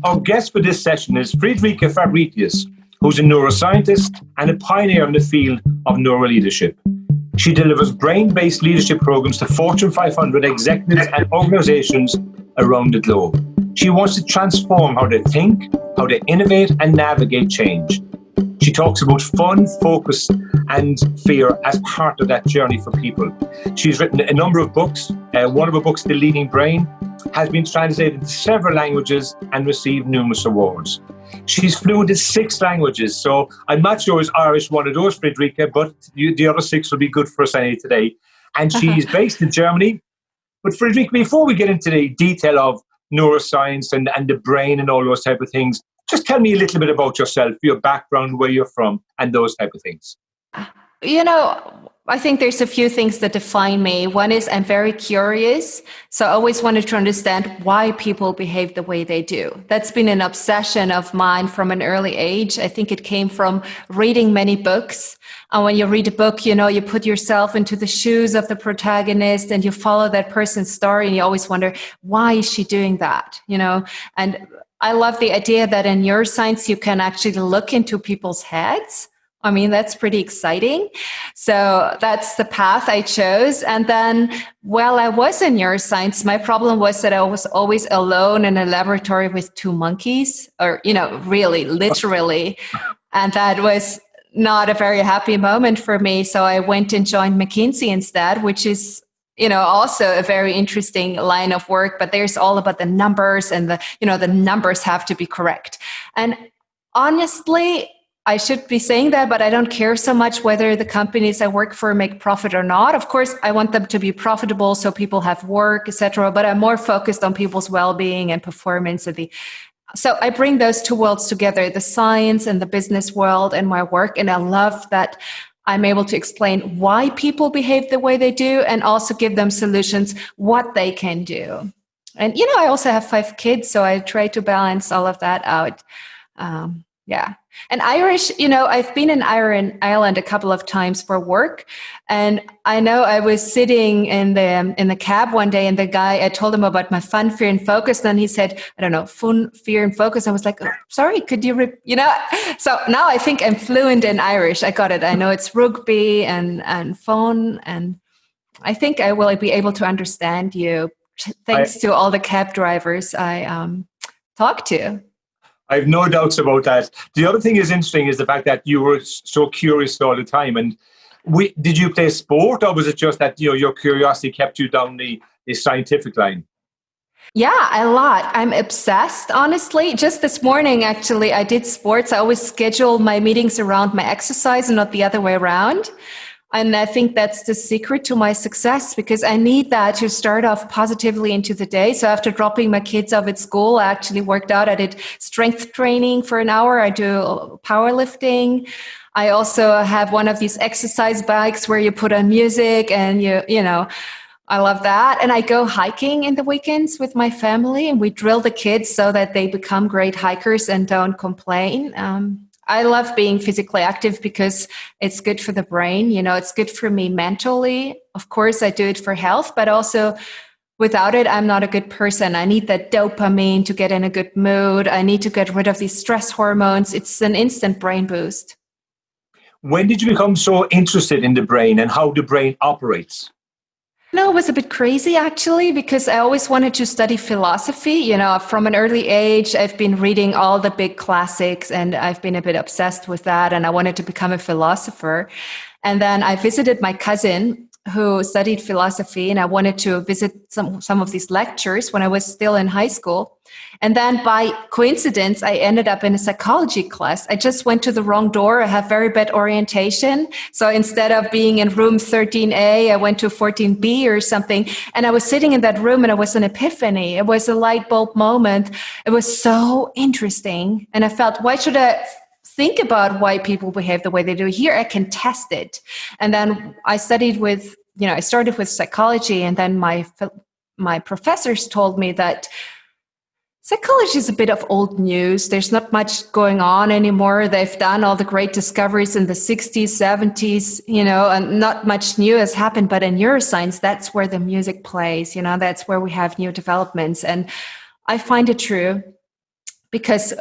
Our guest for this session is Frederike Fabritius, who's a neuroscientist and a pioneer in the field of neuroleadership. She delivers brain-based leadership programs to Fortune 500 executives and organizations around the globe. She wants to transform how they think, how they innovate and navigate change. She talks about fun, focus, and fear as part of that journey for people. She's written a number of books. One of her books, The Leading Brain, has been translated into several languages and received numerous awards. She's fluent in 6 languages, so I'm not sure is Irish one of those, Frederike, but the other 6 will be good for us today. And she's based in Germany. But Frederike, before we get into the detail of neuroscience and the brain and all those type of things, just tell me a little bit about yourself, your background, where you're from, and those type of things. I think there's a few things that define me. One is I'm very curious. So I always wanted to understand why people behave the way they do. That's been an obsession of mine from an early age. I think it came from reading many books. And when you read a book, you put yourself into the shoes of the protagonist and you follow that person's story and you always wonder, why is she doing that? And I love the idea that in neuroscience, you can actually look into people's heads. I mean, that's pretty exciting. So that's the path I chose. And then while I was in neuroscience, my problem was that I was always alone in a laboratory with 2 monkeys, or, really, literally. And that was not a very happy moment for me. So I went and joined McKinsey instead, which is also a very interesting line of work, but there's all about the numbers and the numbers have to be correct. And honestly, I should be saying that, but I don't care so much whether the companies I work for make profit or not. Of course, I want them to be profitable so people have work, etc. But I'm more focused on people's well-being and performance. So I bring those 2 worlds together, the science and the business world and my work. And I love that I'm able to explain why people behave the way they do and also give them solutions, what they can do. And, I also have 5 kids, so I try to balance all of that out. Yeah. And Irish, I've been in Ireland a couple of times for work. And I know I was sitting in the cab one day and the guy, I told him about my fun, fear and focus. Then he said, I don't know, fun, fear and focus. I was like, oh, sorry, could you, So now I think I'm fluent in Irish. I got it. I know it's rugby and fun. And I think I will be able to understand you thanks to all the cab drivers I talk to. I have no doubts about that. The other thing is interesting is the fact that you were so curious all the time. And did you play sport, or was it just that your curiosity kept you down the scientific line? Yeah, a lot. I'm obsessed, honestly. Just this morning, actually, I did sports. I always schedule my meetings around my exercise and not the other way around. And I think that's the secret to my success, because I need that to start off positively into the day. So after dropping my kids off at school, I actually worked out. I did strength training for an hour. I do powerlifting. I also have one of these exercise bikes where you put on music and I love that. And I go hiking in the weekends with my family and we drill the kids so that they become great hikers and don't complain. I love being physically active because it's good for the brain. It's good for me mentally. Of course, I do it for health, but also without it, I'm not a good person. I need that dopamine to get in a good mood. I need to get rid of these stress hormones. It's an instant brain boost. When did you become so interested in the brain and how the brain operates? No, it was a bit crazy, actually, because I always wanted to study philosophy. From an early age, I've been reading all the big classics and I've been a bit obsessed with that. And I wanted to become a philosopher. And then I visited my cousin who studied philosophy, and I wanted to visit some of these lectures when I was still in high school. And then by coincidence, I ended up in a psychology class. I just went to the wrong door. I have very bad orientation. So instead of being in room 13A, I went to 14B or something. And I was sitting in that room and it was an epiphany. It was a light bulb moment. It was so interesting. And I felt, why should I think about why people behave the way they do? Here I can test it. And then I studied with, I started with psychology, and then my professors told me that psychology is a bit of old news. There's not much going on anymore. They've done all the great discoveries in the 60s, 70s, and not much new has happened. But in neuroscience, that's where the music plays, that's where we have new developments. And I find it true. because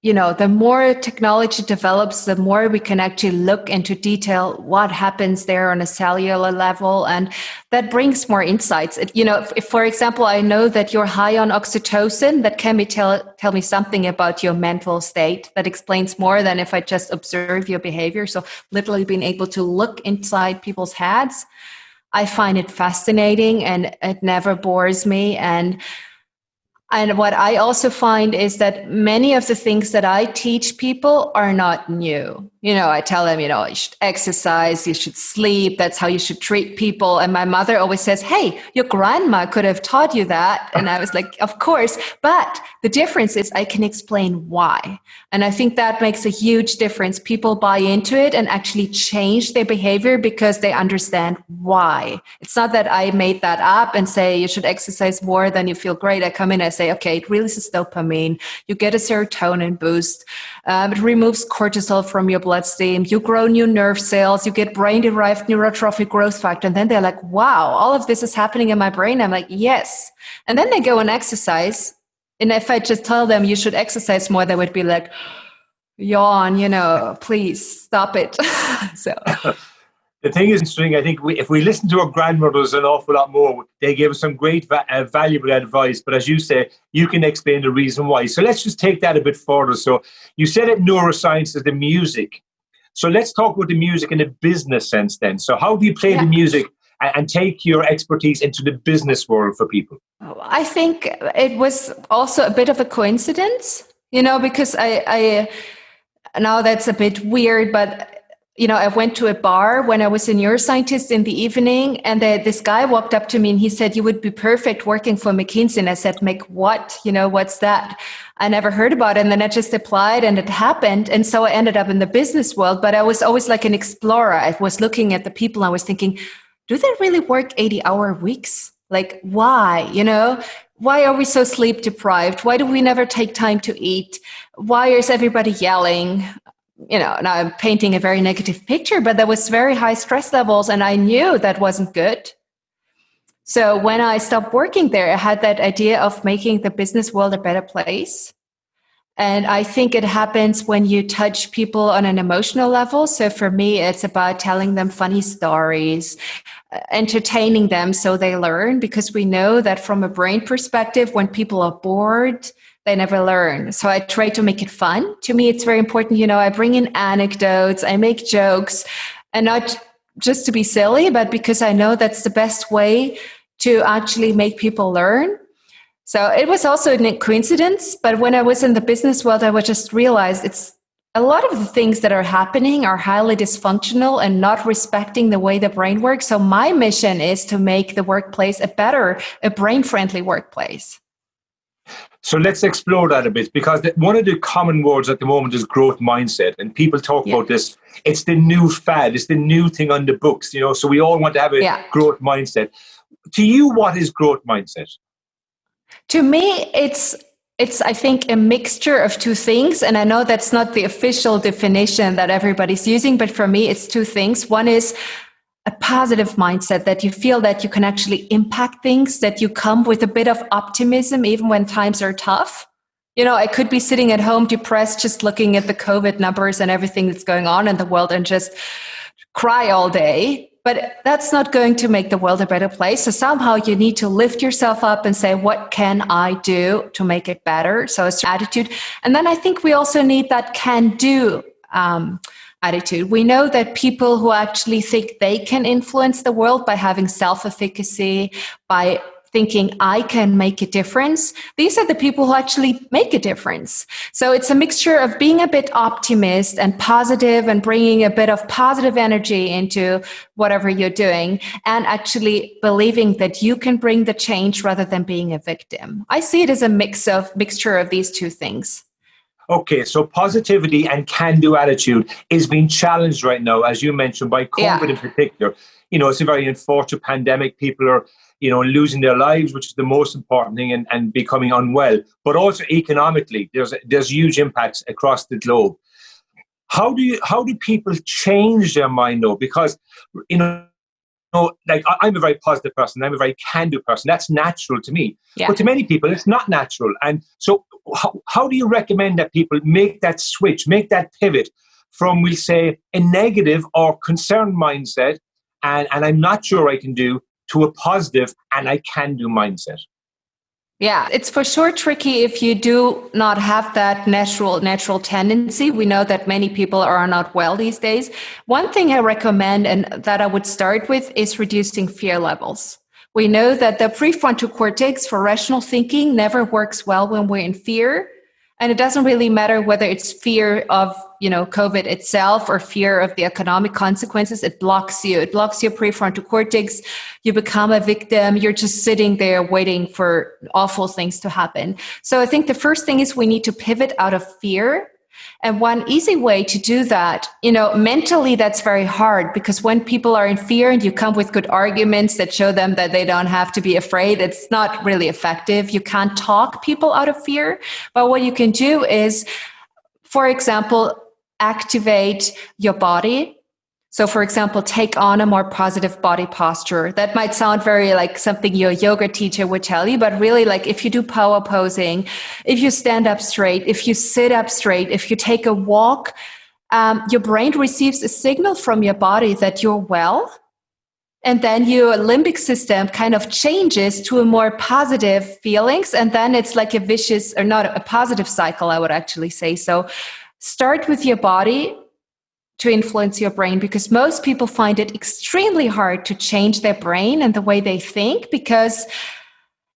the more technology develops, the more we can actually look into detail what happens there on a cellular level, and that brings more insights. If, for example, I know that you're high on oxytocin, that can tell me something about your mental state. That explains more than if I just observe your behavior. So literally being able to look inside people's heads, I find it fascinating, and it never bores me. And what I also find is that many of the things that I teach people are not new. I tell them, you should exercise, you should sleep. That's how you should treat people. And my mother always says, hey, your grandma could have taught you that. And I was like, of course. But the difference is I can explain why. And I think that makes a huge difference. People buy into it and actually change their behavior because they understand why. It's not that I made that up and say you should exercise more, then you feel great. I come in and I say, okay, it releases dopamine. You get a serotonin boost. It removes cortisol from your bloodstream. You grow new nerve cells. You get brain-derived neurotrophic growth factor. And then they're like, wow, all of this is happening in my brain. I'm like, yes. And then they go and exercise. And if I just tell them you should exercise more, they would be like, yawn, please stop it. So the thing is interesting. I think if we listen to our grandmothers an awful lot more, they gave us some great, valuable advice. But as you say, you can explain the reason why. So let's just take that a bit further. So you said that neuroscience is the music. So let's talk about the music in a business sense then. So how do you play the music and take your expertise into the business world for people? I think it was also a bit of a coincidence, because I now that's a bit weird, but I went to a bar when I was a neuroscientist in the evening, and this guy walked up to me and he said, you would be perfect working for McKinsey. And I said, what? What's that? I never heard about it. And then I just applied and it happened. And so I ended up in the business world, but I was always like an explorer. I was looking at the people. I was thinking, do they really work 80-hour weeks? Like, why? Why are we so sleep deprived? Why do we never take time to eat? Why is everybody yelling? Now I'm painting a very negative picture, but there was very high stress levels and I knew that wasn't good. So when I stopped working there, I had that idea of making the business world a better place. And I think it happens when you touch people on an emotional level. So for me, it's about telling them funny stories, entertaining them so they learn, because we know that from a brain perspective, when people are bored, they never learn. So I try to make it fun. To me, it's very important. I bring in anecdotes, I make jokes, and not just to be silly, but because I know that's the best way to actually make people learn. So it was also a coincidence. But when I was in the business world, I would just realize it's a lot of the things that are happening are highly dysfunctional and not respecting the way the brain works. So my mission is to make the workplace a brain-friendly workplace. So let's explore that a bit, because one of the common words at the moment is growth mindset. And people talk about this. It's the new fad. It's the new thing on the books, so we all want to have a growth mindset. To you, what is growth mindset? To me, it's I think, a mixture of two things. And I know that's not the official definition that everybody's using, but for me, it's two things. One is a positive mindset, that you feel that you can actually impact things, that you come with a bit of optimism even when times are tough. I could be sitting at home depressed, just looking at the COVID numbers and everything that's going on in the world and just cry all day. But that's not going to make the world a better place. So somehow you need to lift yourself up and say, what can I do to make it better? So it's attitude. And then I think we also need that can-do attitude. We know that people who actually think they can influence the world by having self-efficacy, by thinking I can make a difference, these are the people who actually make a difference. So it's a mixture of being a bit optimist and positive and bringing a bit of positive energy into whatever you're doing, and actually believing that you can bring the change rather than being a victim. I see it as a mixture of these two things. Okay, so positivity and can-do attitude is being challenged right now, as you mentioned, by COVID in particular. It's a very unfortunate pandemic. People are, losing their lives, which is the most important thing, and becoming unwell. But also economically, there's huge impacts across the globe. How do people change their mind though? Because, like I'm a very positive person. I'm a very can-do person. That's natural to me. Yeah. But to many people, it's not natural. And so how do you recommend that people make that switch, make that pivot from, we'll say, a negative or concerned mindset, and I'm not sure I can do, to a positive and I can do mindset? Yeah, it's for sure tricky if you do not have that natural tendency. We know that many people are not well these days. One thing I recommend and that I would start with is reducing fear levels. We know that the prefrontal cortex for rational thinking never works well when we're in fear. And it doesn't really matter whether it's fear of, COVID itself or fear of the economic consequences. It blocks you. It blocks your prefrontal cortex. You become a victim. You're just sitting there waiting for awful things to happen. So I think the first thing is we need to pivot out of fear. And one easy way to do that, mentally, that's very hard, because when people are in fear and you come with good arguments that show them that they don't have to be afraid, it's not really effective. You can't talk people out of fear. But what you can do is, for example, activate your body. So, for example, take on a more positive body posture. That might sound very like something your yoga teacher would tell you, but really, like, if you do power posing, if you stand up straight, if you sit up straight, if you take a walk, your brain receives a signal from your body that you're well. And then your limbic system kind of changes to a more positive feelings. And then it's like a vicious, or not a positive cycle, I would actually say. So start with your body to influence your brain, because most people find it extremely hard to change their brain and the way they think, because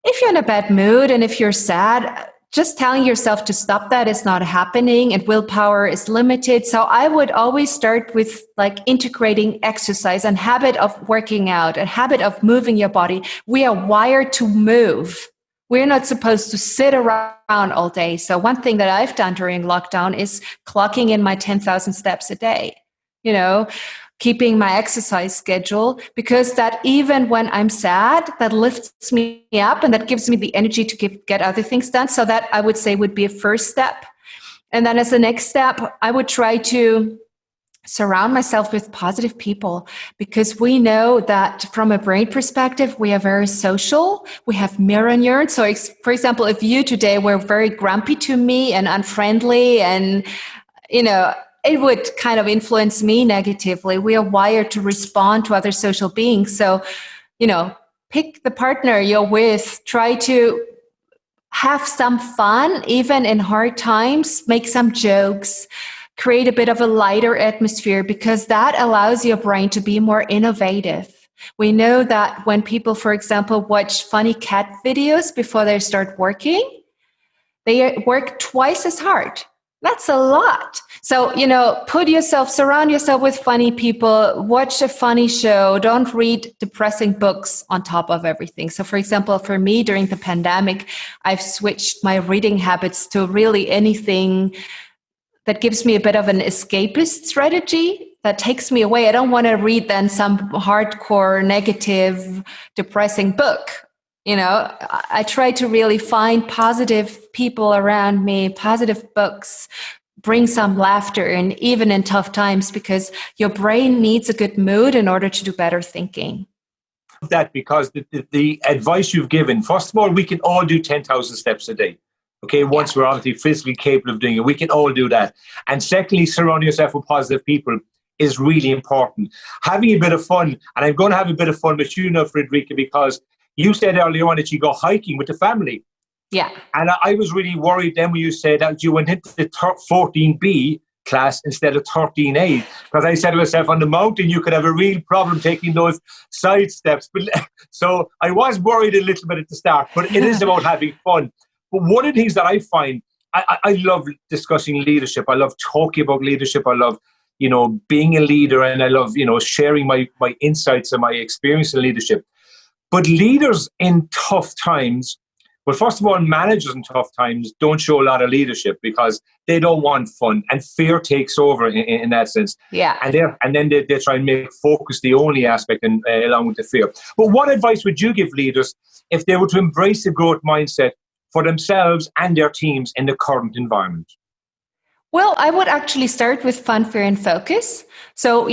if you're in a bad mood and if you're sad, just telling yourself to stop that is not happening, and willpower is limited. So I would always start with like integrating exercise and habit of working out, a habit of moving your body. We are wired to move. We're not supposed to sit around all day. So one thing that I've done during lockdown is clocking in my 10,000 steps a day, keeping my exercise schedule, because that even when I'm sad, that lifts me up and that gives me the energy to get other things done. So that, I would say, would be a first step. And then as a next step, I would try to surround myself with positive people, because we know that from a brain perspective, we are very social. We have mirror neurons. So for example, if you today were very grumpy to me and unfriendly, and, it would kind of influence me negatively. We are wired to respond to other social beings. So, pick the partner you're with, try to have some fun, even in hard times, make some jokes, create a bit of a lighter atmosphere, because that allows your brain to be more innovative. We know that when people, for example, watch funny cat videos before they start working, they work twice as hard. That's a lot. So, surround yourself with funny people, watch a funny show, don't read depressing books on top of everything. So, for example, for me during the pandemic, I've switched my reading habits to really anything that gives me a bit of an escapist strategy that takes me away. I don't want to read then some hardcore, negative, depressing book. I try to really find positive people around me, positive books, bring some laughter in, even in tough times, because your brain needs a good mood in order to do better thinking. That, because the advice you've given, first of all, we can all do 10,000 steps a day. Okay, once we're obviously physically capable of doing it, we can all do that. And secondly, surrounding yourself with positive people is really important. Having a bit of fun, and I'm going to have a bit of fun with you now, Frederike, because you said earlier on that you go hiking with the family. Yeah. And I was really worried then when you said that you went into the 14B class instead of 13A, because I said to myself, on the mountain, you could have a real problem taking those side steps. But so I was worried a little bit at the start, but it is about having fun. But one of the things that I find, I love discussing leadership. I love talking about leadership. I love, being a leader, and I love, sharing my insights and my experience in leadership. But leaders in tough times, well, first of all, managers in tough times don't show a lot of leadership because they don't want fun, and fear takes over in that sense. Yeah. And then they try and make focus the only aspect, and along with the fear. But what advice would you give leaders if they were to embrace a growth mindset for themselves and their teams in the current environment? Well, I would actually start with fun, fear, and focus. So,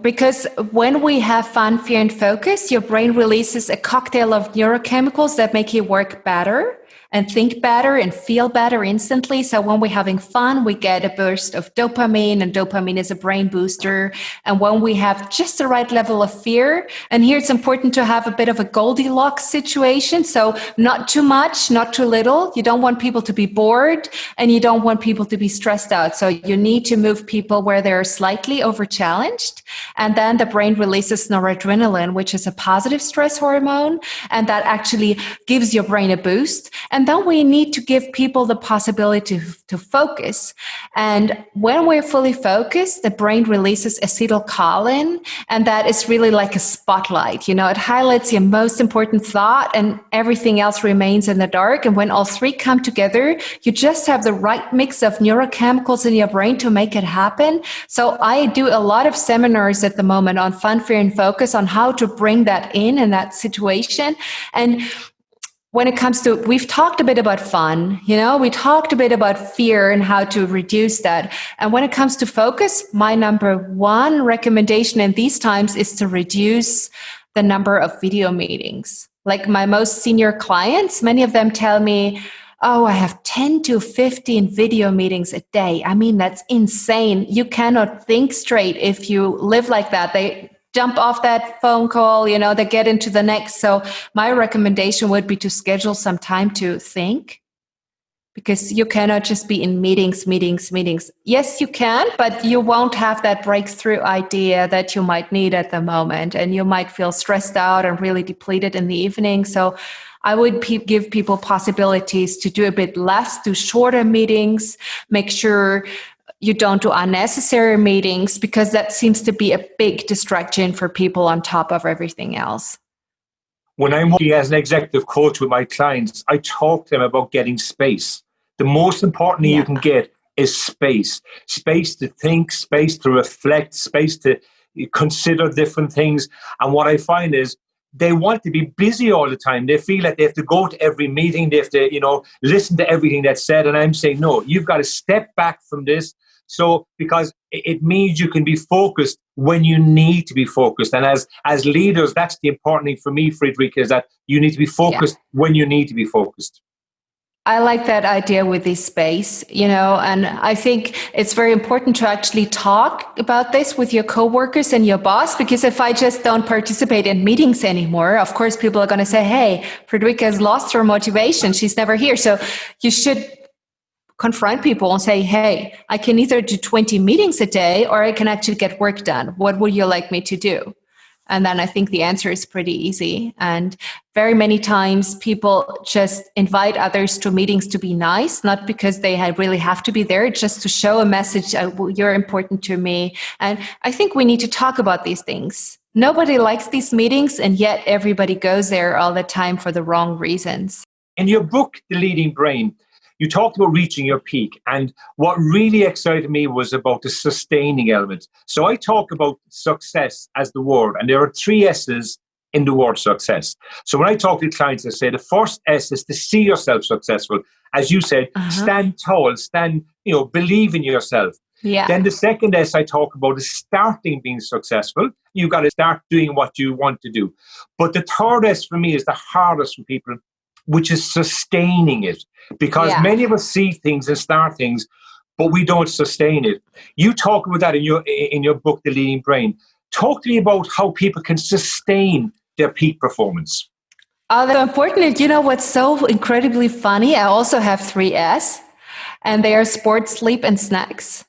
because when we have fun, fear, and focus, your brain releases a cocktail of neurochemicals that make you work better. and think better and feel better instantly. So when we're having fun, we get a burst of dopamine, and dopamine is a brain booster. And when we have just the right level of fear, and here it's important to have a bit of a Goldilocks situation. So not too much, not too little. You don't want people to be bored, and you don't want people to be stressed out. So you need to move people where they're slightly over challenged. And then the brain releases noradrenaline, which is a positive stress hormone. And that actually gives your brain a boost. And then we need to give people the possibility to focus. And when we're fully focused, the brain releases acetylcholine. And that is really like a spotlight. It highlights your most important thought, and everything else remains in the dark. And when all three come together, you just have the right mix of neurochemicals in your brain to make it happen. So I do a lot of seminars at the moment on fun, fear, and focus on how to bring that in that situation. And when it comes to, we've talked a bit about fun, we talked a bit about fear and how to reduce that. And when it comes to focus, my number one recommendation in these times is to reduce the number of video meetings. Like my most senior clients, many of them tell me, oh, I have 10 to 15 video meetings a day. I mean, that's insane. You cannot think straight if you live like that. They jump off that phone call, they get into the next. So my recommendation would be to schedule some time to think, because you cannot just be in meetings. Yes, you can, but you won't have that breakthrough idea that you might need at the moment. And you might feel stressed out and really depleted in the evening. So I would give people possibilities to do a bit less, do shorter meetings, make sure you don't do unnecessary meetings, because that seems to be a big distraction for people on top of everything else. When I'm working as an executive coach with my clients, I talk to them about getting space. The most important thing you can get is space. Space to think, space to reflect, space to consider different things. And what I find is they want to be busy all the time. They feel like they have to go to every meeting. They have to, listen to everything that's said. And I'm saying, no, you've got to step back from this. So, because it means you can be focused when you need to be focused. And as leaders, that's the important thing for me, Frederike, is that you need to be focused when you need to be focused. I like that idea with this space, and I think it's very important to actually talk about this with your coworkers and your boss, because if I just don't participate in meetings anymore, of course, people are going to say, hey, Frederike has lost her motivation. She's never here. So you should confront people and say, hey, I can either do 20 meetings a day, or I can actually get work done. What would you like me to do? And then I think the answer is pretty easy. And very many times people just invite others to meetings to be nice, not because they really have to be there, just to show a message, you're important to me. And I think we need to talk about these things. Nobody likes these meetings, and yet everybody goes there all the time for the wrong reasons. In your book, The Leading Brain, you talked about reaching your peak, and what really excited me was about the sustaining element. So I talk about success as the word, and there are 3 S's in the word success. So when I talk to clients, I say the first S is to see yourself successful. As you said, stand tall, believe in yourself. Yeah. Then the second S I talk about is starting being successful. You've got to start doing what you want to do. But the third S for me is the hardest for people, which is sustaining it. Because many of us see things and start things, but we don't sustain it. You talk about that in your book, The Leading Brain. Talk to me about how people can sustain their peak performance. Oh, that's important. What's so incredibly funny? I also have 3 S, and they are sports, sleep, and snacks.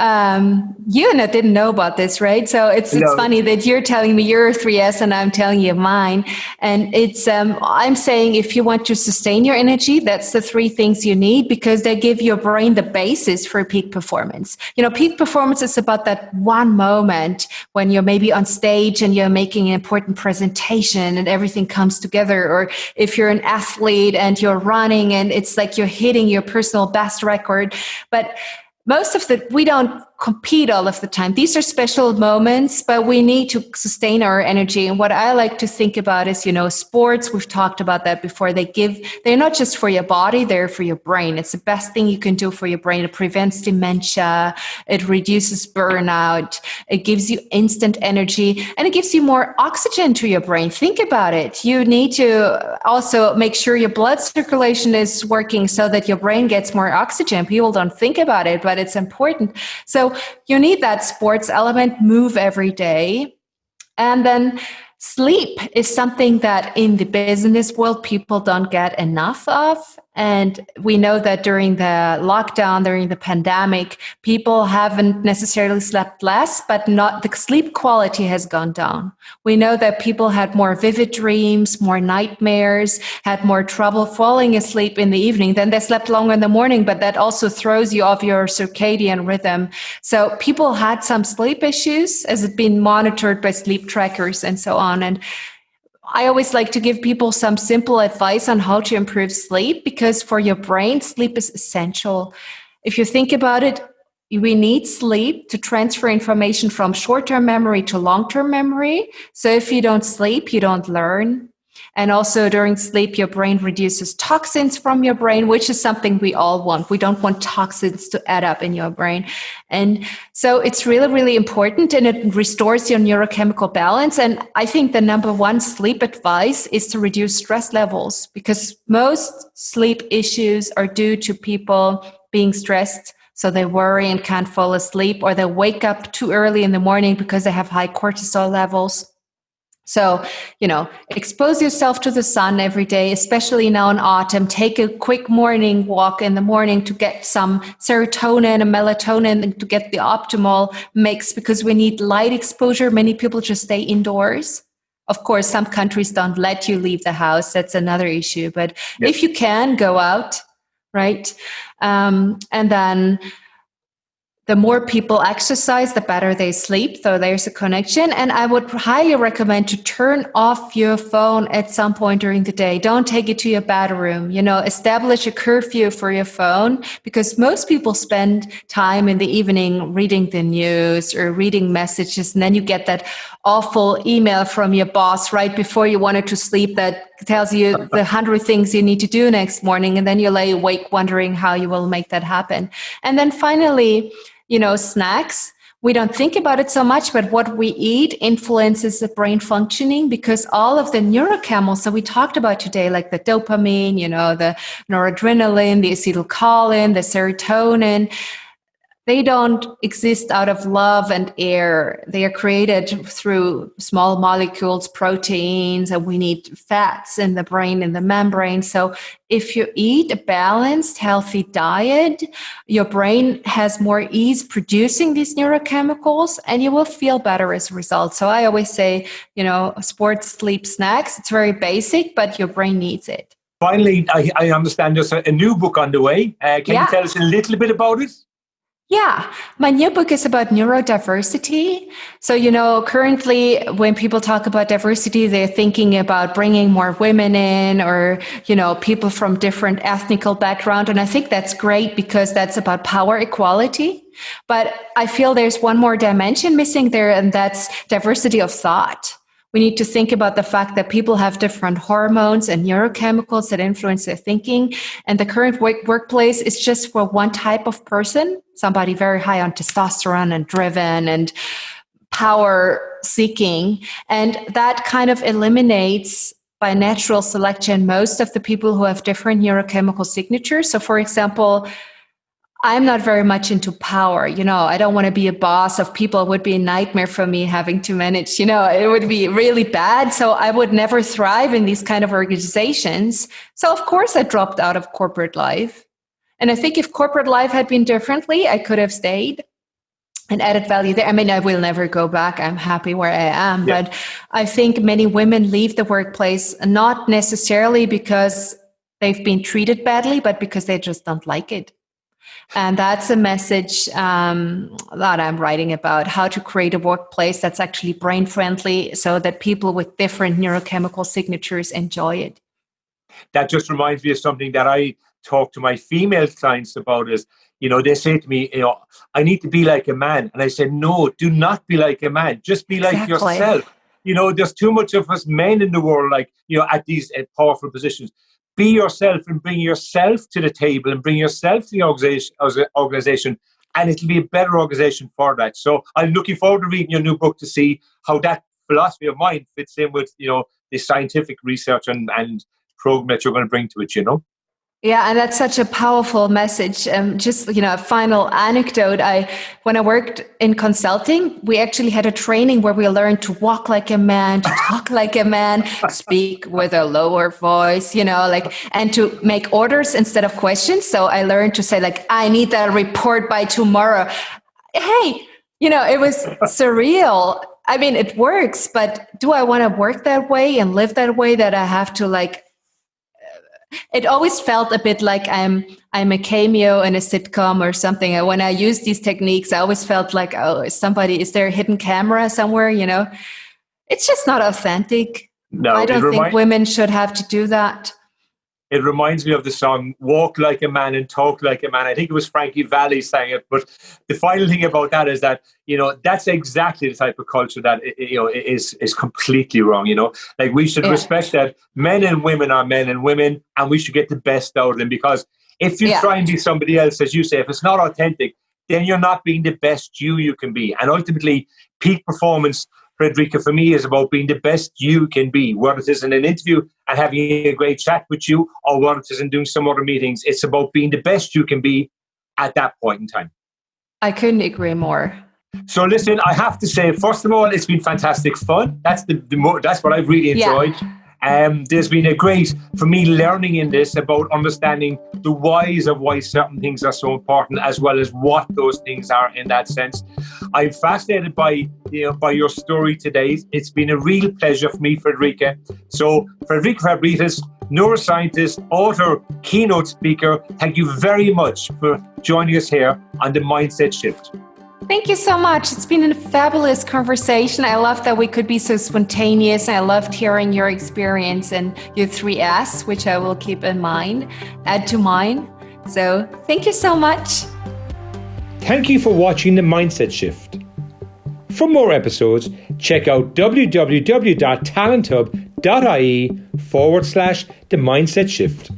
You and I didn't know about this, right? So it's funny that you're telling me your 3S and I'm telling you mine. And it's, I'm saying if you want to sustain your energy, that's the 3 things you need, because they give your brain the basis for peak performance. Peak performance is about that one moment when you're maybe on stage and you're making an important presentation and everything comes together. Or if you're an athlete and you're running and it's like you're hitting your personal best record. But most of we don't compete all of the time. These are special moments, but we need to sustain our energy. And what I like to think about is, sports, we've talked about that before. They're not just for your body, they're for your brain. It's the best thing you can do for your brain. It prevents dementia. It reduces burnout. It gives you instant energy, and it gives you more oxygen to your brain. Think about it. You need to also make sure your blood circulation is working so that your brain gets more oxygen. People don't think about it, but it's important. So you need that sports element, move every day. And then sleep is something that in the business world, people don't get enough of. And we know that during the lockdown, during the pandemic, people haven't necessarily slept less, but not the sleep quality has gone down. We know that people had more vivid dreams, more nightmares, had more trouble falling asleep in the evening. Then they slept longer in the morning, but that also throws you off your circadian rhythm. So people had some sleep issues as it's been monitored by sleep trackers and so on. And I always like to give people some simple advice on how to improve sleep, because for your brain, sleep is essential. If you think about it, we need sleep to transfer information from short-term memory to long-term memory. So if you don't sleep, you don't learn. And also during sleep, your brain reduces toxins from your brain, which is something we all want. We don't want toxins to add up in your brain. And so it's really, really important, and it restores your neurochemical balance. And I think the number one sleep advice is to reduce stress levels, because most sleep issues are due to people being stressed. So they worry and can't fall asleep, or they wake up too early in the morning because they have high cortisol levels. So, expose yourself to the sun every day, especially now in autumn. Take a quick morning walk in the morning to get some serotonin and melatonin and to get the optimal mix, because we need light exposure. Many people just stay indoors. Of course, some countries don't let you leave the house. That's another issue. But if you can, go out, right? And then the more people exercise, the better they sleep. So there's a connection. And I would highly recommend to turn off your phone at some point during the day. Don't take it to your bedroom. Establish a curfew for your phone, because most people spend time in the evening reading the news or reading messages. And then you get that awful email from your boss right before you wanted to sleep that tells you the 100 things you need to do next morning. And then you lay awake wondering how you will make that happen. And then finally, snacks. We don't think about it so much, but what we eat influences the brain functioning, because all of the neurochemicals that we talked about today, like the dopamine, the noradrenaline, the acetylcholine, the serotonin, they don't exist out of love and air. They are created through small molecules, proteins, and we need fats in the brain, in the membrane. So if you eat a balanced, healthy diet, your brain has more ease producing these neurochemicals, and you will feel better as a result. So I always say, sports, sleep, snacks, it's very basic, but your brain needs it. Finally, I understand there's a new book on the way. Can you tell us a little bit about it? Yeah, my new book is about neurodiversity. So, currently when people talk about diversity, they're thinking about bringing more women in, or, people from different ethnical background. And I think that's great, because that's about power equality. But I feel there's one more dimension missing there, and that's diversity of thought. We need to think about the fact that people have different hormones and neurochemicals that influence their thinking. And the current workplace is just for one type of person, somebody very high on testosterone and driven and power seeking. And that kind of eliminates, by natural selection, most of the people who have different neurochemical signatures. So for example, I'm not very much into power. I don't want to be a boss of people. It would be a nightmare for me having to manage, it would be really bad. So I would never thrive in these kind of organizations. So of course I dropped out of corporate life. And I think if corporate life had been differently, I could have stayed and added value there. I mean, I will never go back. I'm happy where I am. Yeah. But I think many women leave the workplace not necessarily because they've been treated badly, but because they just don't like it. And that's a message that I'm writing about, how to create a workplace that's actually brain friendly so that people with different neurochemical signatures enjoy it. That just reminds me of something that I talk to my female clients about is, they say to me, I need to be like a man. And I say, no, do not be like a man. Just be like Exactly. yourself. There's too much of us men in the world, at these powerful positions. Be yourself and bring yourself to the table and bring yourself to the organization, and it'll be a better organization for that. So I'm looking forward to reading your new book to see how that philosophy of mine fits in with, the scientific research and program that you're going to bring to it, Yeah, and that's such a powerful message. Just, a final anecdote. When I worked in consulting, we actually had a training where we learned to walk like a man, to talk like a man, speak with a lower voice, and to make orders instead of questions. So I learned to say I need that report by tomorrow. Hey, it was surreal. I mean, it works, but do I want to work that way and live that way that I have to it always felt a bit like I'm a cameo in a sitcom or something. And when I use these techniques, I always felt like, is there a hidden camera somewhere? It's just not authentic. No, I don't think women should have to do that. It reminds me of the song "Walk Like a Man and Talk Like a Man." I think it was Frankie Valli sang it. But the final thing about that is that that's exactly the type of culture that is completely wrong. We should respect that men and women are men and women, and we should get the best out of them. Because if you try and be somebody else, as you say, if it's not authentic, then you're not being the best you can be. And ultimately, peak performance, Frederike, for me, is about being the best you can be, whether it is in an interview and having a great chat with you, or whether it is in doing some other meetings. It's about being the best you can be at that point in time. I couldn't agree more. So listen, I have to say, first of all, it's been fantastic fun. That's that's what I've really enjoyed. There's been for me, learning in this about understanding the whys of why certain things are so important, as well as what those things are in that sense. I'm fascinated by your story today. It's been a real pleasure for me, Frederike. So, Frederike Fabritius, neuroscientist, author, keynote speaker, thank you very much for joining us here on The Mindset Shift. Thank you so much. It's been a fabulous conversation. I love that we could be so spontaneous. I loved hearing your experience and your 3 S's, which I will keep in mind, add to mine. So thank you so much. Thank you for watching The Mindset Shift. For more episodes, check out www.talenthub.ie/The Mindset Shift.